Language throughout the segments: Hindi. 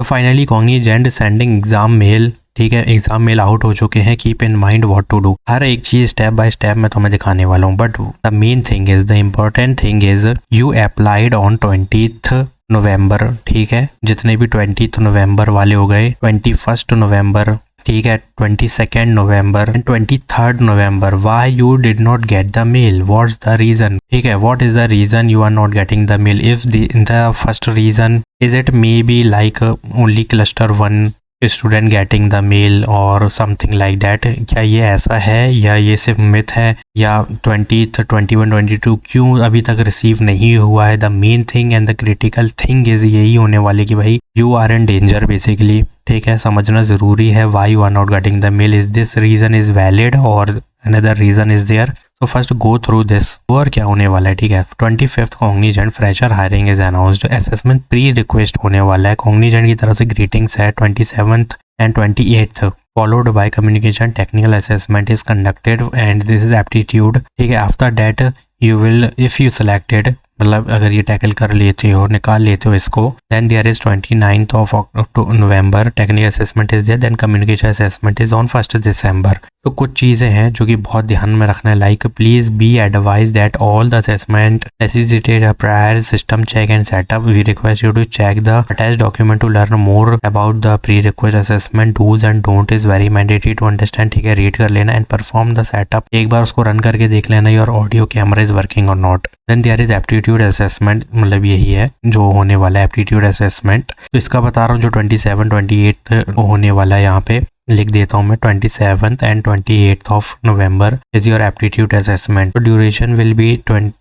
तो finally Cognizant sending exam mail, ठीक है, एग्जाम मेल आउट हो चुके हैं। Keep in mind what to do, हर एक चीज स्टेप बाय स्टेप मैं तुम्हें दिखाने वाला हूँ। But the main thing is, the important thing is, you applied on 20th नवंबर, ठीक है। जितने भी 20th नवंबर वाले हो गए, 21st नवंबर, ठीक है, 22nd November and 23rd November, why you did not get the mail, what's the reason, ठीक है, what is the reason you are not getting the mail. If the first reason is it may be like only cluster 1 student getting the mail और समथिंग लाइक दैट, क्या ये ऐसा है या ये सिर्फ मिथ है, या 20th 21 22 क्यों अभी तक रिसीव नहीं हुआ है। The main thing and the critical thing is यही होने वाली कि भाई you are in danger basically, ठीक है, समझना जरूरी है। Why you are not getting the mail, is this reason is valid और अनदर रीजन इज देयर। तो फर्स्ट गो थ्रू दिस। और क्या होने वाला है, ठीक है, 25th Cognizant fresher hiring is announced, assessment pre request होने वाला है। कॉग्निजेंट की तरफ से ग्रीटिंग्स है। 27th and 28th followed by communication technical assessment is conducted and this is aptitude, ठीक है। After that you will, if you selected, मतलब अगर ये टैकल कर लेते हो, निकाल लेते हो इसको, then there is 29th of November technical assessment is there, then communication assessment is on 1st December. तो कुछ चीज़ें हैं जो कि बहुत ध्यान में रखना है, like please be advise that all the assessment necessitated a prior system check and setup. We request you to check the attach document to learn more about the pre request assessment. Dos and don't is very mandatory to understand, ठीक है, रीड कर लेना एंड परफॉर्म द सेटअप। एक बार उसको रन करके देख लेना your audio camera is working और not. Then there is aptitude assessment, मतलब यही है जो होने वाला है एप्टीट्यूड असेसमेंट। तो इसका बता रहा हूँ, जो 27 28 होने वाला है, यहाँ पे लिख देता हूँ मैं, 27th and 28th of November is your aptitude assessment. तो duration will be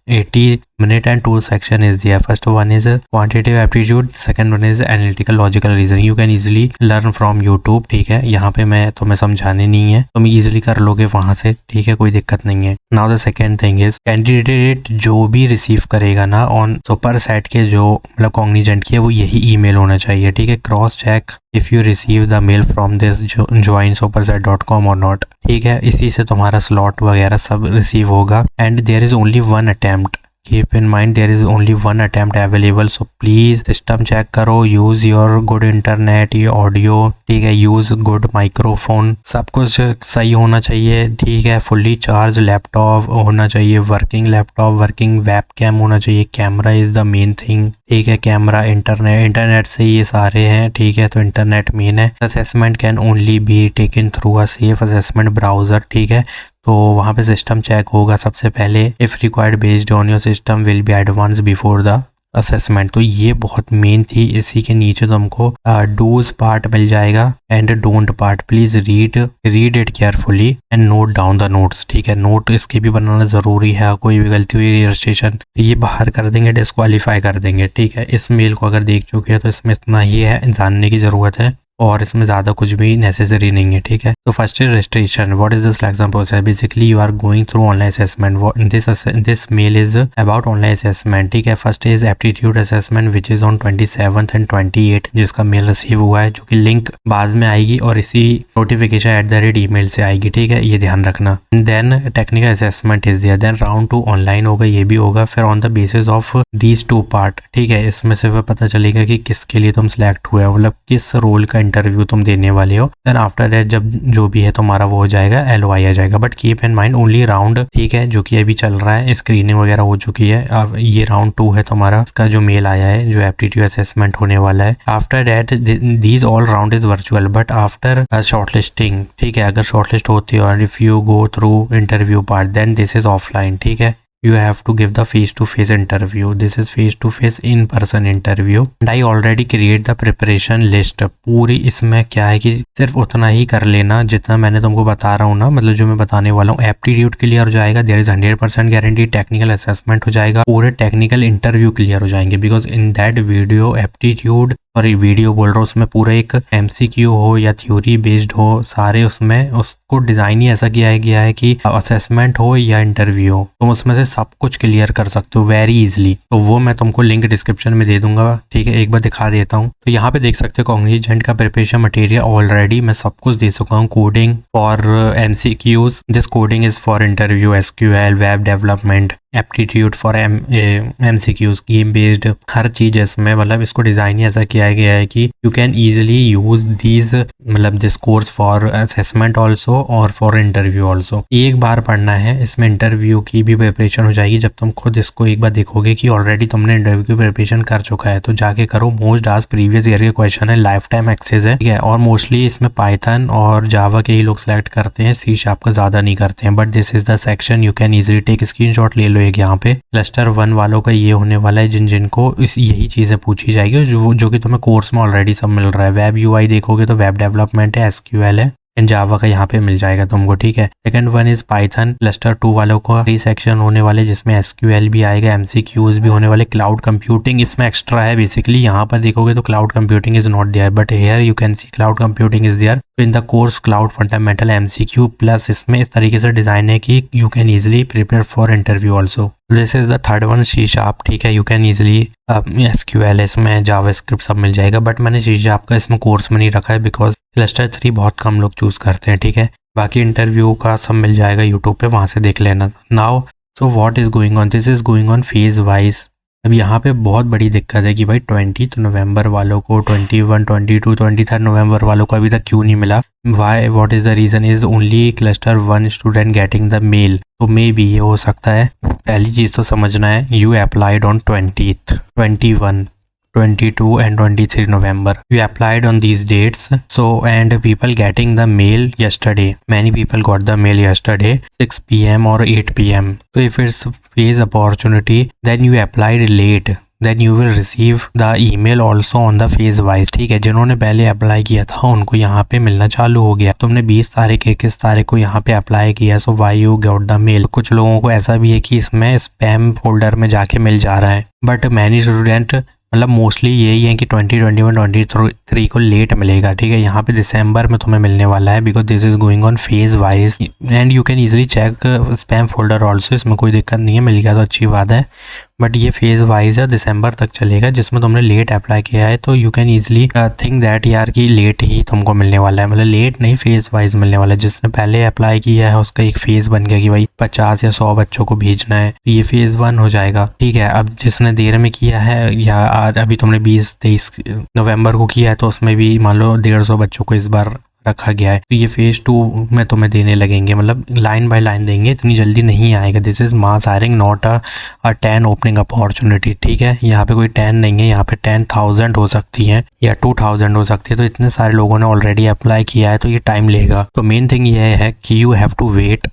80 minute and 2 section is there. First one is quantitative aptitude, second one is analytical logical reasoning. You can easily learn from YouTube, ठीक है, यहाँ पे मैं तुम्हें समझाने नहीं है, तुम इजीली कर लोगे वहां से, ठीक है, कोई दिक्कत नहीं है। Now the second thing is, candidate जो भी रिसीव करेगा ना ऑन सुपर सेट के जो मतलब कॉग्निजेंट की है, वो यही ईमेल होना चाहिए, ठीक है। Cross check if you receive the mail from this joinsuperset.com और नॉट, ठीक है, इसी से तुम्हारा स्लॉट वगैरह सब रिसीव होगा। And there is only one attempt, keep in mind there is only one attempt available, so please system check करो, use your good internet, ये audio, ठीक है, use good microphone, सब कुछ सही होना चाहिए, ठीक है। fully charged लैपटॉप होना चाहिए, वर्किंग लैपटॉप, वर्किंग वेबकैम होना चाहिए, camera is the main thing, ठीक है, कैमरा, इंटरनेट से ये सारे हैं, ठीक है, तो इंटरनेट मेन है। Assessment can only be taken through a safe assessment browser, ठीक है, तो वहाँ पे सिस्टम चेक होगा सबसे पहले। If required based on your system will be advance before the assessment. तो ये बहुत मेन थी। इसी के नीचे तुमको डूज पार्ट मिल जाएगा and don't part. Please read it carefully and note down the notes, ठीक है, नोट इसके भी बनाना ज़रूरी है। कोई भी गलती हुई रजिस्ट्रेशन ये बाहर कर देंगे, डिस्क्वालीफाई कर देंगे, ठीक है। इस मेल को अगर देख चुके हैं तो इसमें इतना ही है जानने की ज़रूरत है और इसमें ज़्यादा कुछ भी नेसेसरी नहीं है, ठीक है। तो first is registration, what is the selection process, basically you are going through online assessment, this mail is about online assessment, ठीक है। First is aptitude assessment which is on 27th and 28 जिसका मेल रिसीव हुआ है, जो कि लिंक बाद में आएगी और इसी नोटिफिकेशन @email से आएगी, ठीक है, ये ध्यान रखना। Then technical assessment is there, then round 2 online होगा, ये भी होगा। फिर on the basis of these 2 part, ठीक है, इसमें से फिर पता चलेगा कि किसके लिए तुम सिलेक्ट हुए हो, मतलब किस रोल का इंटरव्यू तुम देने वाले हो। देन आफ्टर दैट जब जो भी है तुम्हारा वो हो जाएगा, LOI आ जाएगा। But keep in mind only round, ठीक है, जो कि अभी चल रहा है, स्क्रीनिंग वगैरह हो चुकी है, अब ये राउंड 2 है तुम्हारा, इसका जो मेल आया है जो एप्टीट्यूड असेसमेंट होने वाला है। After that these all round is virtual but after shortlisting, ठीक है, अगर शॉर्टलिस्ट होती है और if you go through interview part then this is offline, ठीक है, you have to give the face-to-face interview. This is face-to-face in-person interview and I already create the preparation list. पूरी इसमें क्या है कि सिर्फ उतना ही कर लेना जितना मैंने तुमको बता रहा हूँ ना, मतलब जो मैं बताने वाला हूँ। एप्टीट्यूड क्लियर हो जाएगा, there is 100% guarantee. Technical assessment हो जाएगा, पूरे टेक्निकल इंटरव्यू क्लियर हो जाएंगे because in that video aptitude, और ये वीडियो बोल रहा हूँ, उसमें पूरा एक MCQ हो या थ्योरी बेस्ड हो, सारे उसमें उसको डिज़ाइन ही ऐसा किया गया है कि असेसमेंट हो या इंटरव्यू हो, तुम उसमें से सब कुछ क्लियर कर सकते हो वेरी इजीली। तो वो मैं तुमको लिंक डिस्क्रिप्शन में दे दूंगा, ठीक है, एक बार दिखा देता हूँ। तो यहाँ पे देख सकते हो कॉग्निजेंट का प्रिपरेशन मटेरियल ऑलरेडी मैं सब कुछ दे चुका हूँ। कोडिंग और MCQs, this coding is for interview, SQL, web development, aptitude for MCQs, game based, हर चीज़ इसमें, मतलब इसको डिज़ाइन ही ऐसा किया किया गया है कि you can easily use these मतलब this course for assessment also और फॉर इंटरव्यू ऑल्सो। एक बार पढ़ना है, इसमें इंटरव्यू की भी प्रिपरेशन हो जाएगी। जब तुम खुद इसको एक बार देखोगे कि ऑलरेडी तुमने इंटरव्यू की प्रिपरेशन कर चुका है तो जाके करो। मोस्ट आस्क्ड प्रीवियस ईयर के क्वेश्चन है, लाइफ टाइम एक्सेस है, ठीक है। और मोस्टली इसमें पाइथन और जावा के ही लोग सेलेक्ट करते हैं, सी शार्प का ज्यादा नहीं करते हैं। But this is the section you can easily take screenshot ले लो। एक यहाँ पे क्लस्टर 1 वालों का ये होने वाला है जिनको इस यही चीजें पूछी जाएगी जो कि तुम्हें कोर्स में ऑलरेडी सब मिल रहा है। वेब यूआई देखोगे तो वेब डेवलपमेंट है, एसक्यूएल है, जावा का यहाँ पे मिल जाएगा तुमको, ठीक है। Second one is Python. Cluster 2 वालों को 3 सेक्शन होने वाले जिसमें एसक्यूएल भी आएगा, एमसीक्यूज भी होने वाले, क्लाउड कंप्यूटिंग इसमें एक्स्ट्रा है। बेसिकली यहाँ पर देखोगे तो cloud computing is not there but here you can see cloud computing is there in the course cloud fundamental MCQ plus. इसमें इस तरीके से डिजाइन है कि you can easily prepare for interview also. This is the third one, C sharp, ठीक है। यू कैन इजिली एसक्यूएल इसमें जावास्क्रिप्ट सब मिल जाएगा बट मैंने सी शार्प का इसमें कोर्स में नहीं रखा है बिकॉज क्लस्टर 3 बहुत कम लोग चूज करते हैं, ठीक है। बाकी इंटरव्यू का सब मिल जाएगा यूट्यूब पे, वहां से देख लेना। Now so what is going on, this is going on phase wise. अब यहाँ पे बहुत बड़ी दिक्कत है कि भाई 20 नवंबर वालों को, 21, 22, 23 नवंबर वालों को अभी तक क्यों नहीं मिला। Why, what is the reason is only cluster 1 student getting the mail. तो मे बी ये हो सकता है। पहली चीज तो समझना है, you applied on 20th, 21, 22 and 23 November. You applied on these dates. So and people getting the mail yesterday. Many people got the mail yesterday 6 p.m. or 8 p.m. So if it's phase opportunity, then you applied late. Then you will receive the email also on the phase wise, ठीक है। जिन्होंने पहले अप्लाई किया था उनको यहाँ पे मिलना चालू हो गया। तुमने 20 तारीख 21 तारीख को यहाँ पे अप्लाई किया, so why you got the mail. कुछ लोगों को ऐसा भी है कि इसमें स्पैम फोल्डर में जाके मिल जा रहा है बट मैनी स्टूडेंट मतलब मोस्टली यही है कि 2021 23 को लेट मिलेगा, ठीक है। यहाँ पे दिसंबर में तुम्हें मिलने वाला है because this is going on phase wise and you can easily check spam folder also, इसमें कोई दिक्कत नहीं है, मिल गया तो अच्छी बात है। बट ये फेज वाइज है, दिसंबर तक चलेगा। जिसमें तुमने लेट अप्लाई किया है तो you can easily think that यार कि लेट ही तुमको मिलने वाला है, मतलब लेट नहीं फेज वाइज मिलने वाला है। जिसने पहले अप्लाई किया है उसका एक फेज बन गया कि भाई 50 या 100 बच्चों को भेजना है, ये फेज 1 हो जाएगा, ठीक है। अब जिसने देर में किया है या आज अभी तुमने 20-23 नवंबर को किया है तो उसमें भी मान लो 150 बच्चों को इस बार रखा गया है, तो ये फेज 2 में तुम्हें देने लगेंगे, मतलब लाइन बाय लाइन देंगे, इतनी जल्दी नहीं आएगा। This is mass hiring not a 10 opening opportunity, ठीक है। यहाँ पे कोई 10 नहीं है, यहाँ पे 10,000 हो सकती है या 2,000 हो सकती है। तो इतने सारे लोगों ने ऑलरेडी अप्लाई किया है तो ये टाइम लेगा। तो मेन थिंग ये है कि you have to wait,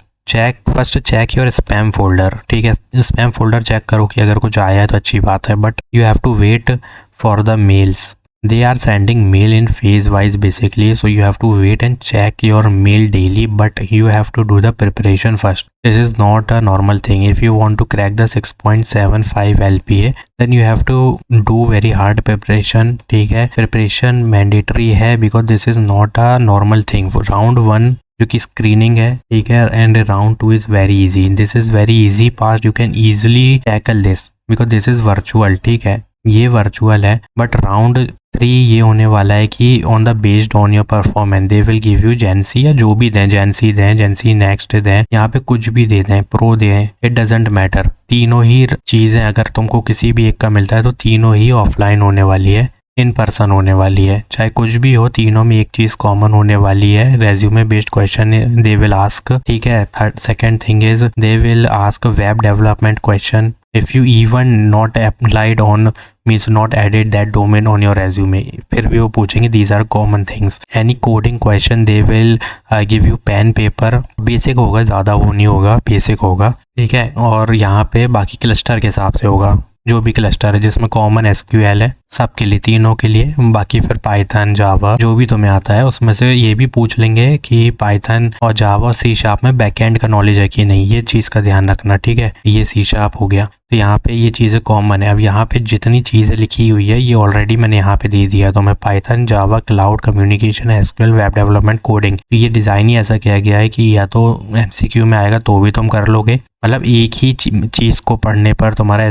first check your spam folder, ठीक है। स्पैम फोल्डर चेक करो कि अगर कुछ आया है तो अच्छी बात है but you have to wait for the mails. They are sending mail in phase wise basically, so you have to wait and check your mail daily, but you have to do the preparation first. This is not a normal thing. If you want to crack the 6.75 LPA, then you have to do very hard preparation, ठीक है। preparation mandatory है because this is not a normal thing. For round 1 जो कि स्क्रीनिंग है, ठीक है, and round 2 is very easy. This is very easy pass, you can easily tackle this because this is virtual, ठीक है, ये वर्चुअल है। बट राउंड 3 ये होने वाला है कि on the based on your performance they will give you GenC या जो भी दें, जेंसी नेक्स्ट दें, यहाँ पे कुछ भी दे दें, प्रो दें, इट डजेंट मैटर। तीनों ही चीज़ें अगर तुमको किसी भी एक का मिलता है तो तीनों ही ऑफलाइन होने वाली है, इन पर्सन होने वाली है, चाहे कुछ भी हो, तीनों में एक चीज कॉमन होने वाली है, resume based question they will ask, ठीक है। Second thing is they will ask web development question if you even not applied on means not added that domain on your resume, फिर भी वो पूछेंगे these are common things. Any coding question they will give you pen paper, basic होगा, ज़्यादा वो नहीं होगा, बेसिक होगा, ठीक है। और यहाँ पे बाकी क्लस्टर के हिसाब से होगा, जो भी क्लस्टर है जिसमें कॉमन एसक्यूएल है सबके लिए, तीनों के लिए। बाकी फिर पाइथन, जावा, जो भी तुम्हें आता है उसमें से ये भी पूछ लेंगे कि पाइथन और जावा, सी शार्प में बैकएंड का नॉलेज है कि नहीं, ये चीज़ का ध्यान रखना, ठीक है। ये सी शार्प हो गया, तो यहाँ पे ये चीज़ें कॉमन है। अब यहाँ पे जितनी चीज़ें लिखी हुई है ये ऑलरेडी मैंने यहाँ पे दे दिया, तो मैं Python, Java, cloud communication, SQL, web development, coding, तो ये डिज़ाइन ही ऐसा किया गया है कि या तो एमसीक्यू में आएगा तो भी तुम कर लोगे, मतलब एक ही चीज़ को पढ़ने पर तुम्हारा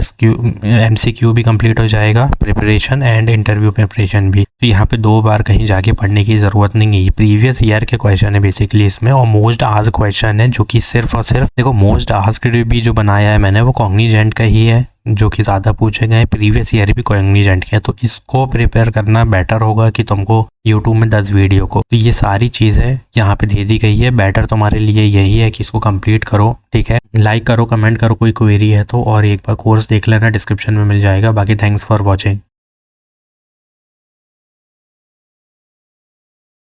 एमसीक्यू भी कंप्लीट हो जाएगा, प्रिपरेशन एंड इंटरव्यू प्रिपरेशन भी। तो यहाँ पे 2 बार कहीं जाके पढ़ने की ज़रूरत नहीं है, प्रीवियस ईयर के क्वेश्चन है बेसिकली इसमें, और मोस्ट आस्क्ड क्वेश्चन है जो कि सिर्फ और सिर्फ देखो, मोस्ट आस्क्ड भी जो बनाया है मैंने वो कॉग्निजेंट का ही है जो कि ज़्यादा पूछे गए, प्रीवियस ईयर भी कॉग्निजेंट के हैं, तो इसको प्रिपेयर करना बेटर होगा कि तुमको यूट्यूब में 10 वीडियो को। तो ये सारी चीज़ें यहाँ पे दे दी गई है, बेटर तुम्हारे लिए यही है कि इसको कंप्लीट करो, ठीक है। लाइक करो, कमेंट करो, कोई क्वेरी है तो, और एक बार कोर्स देख लेना, डिस्क्रिप्शन में मिल जाएगा। बाकी थैंक्स फॉर वॉचिंग।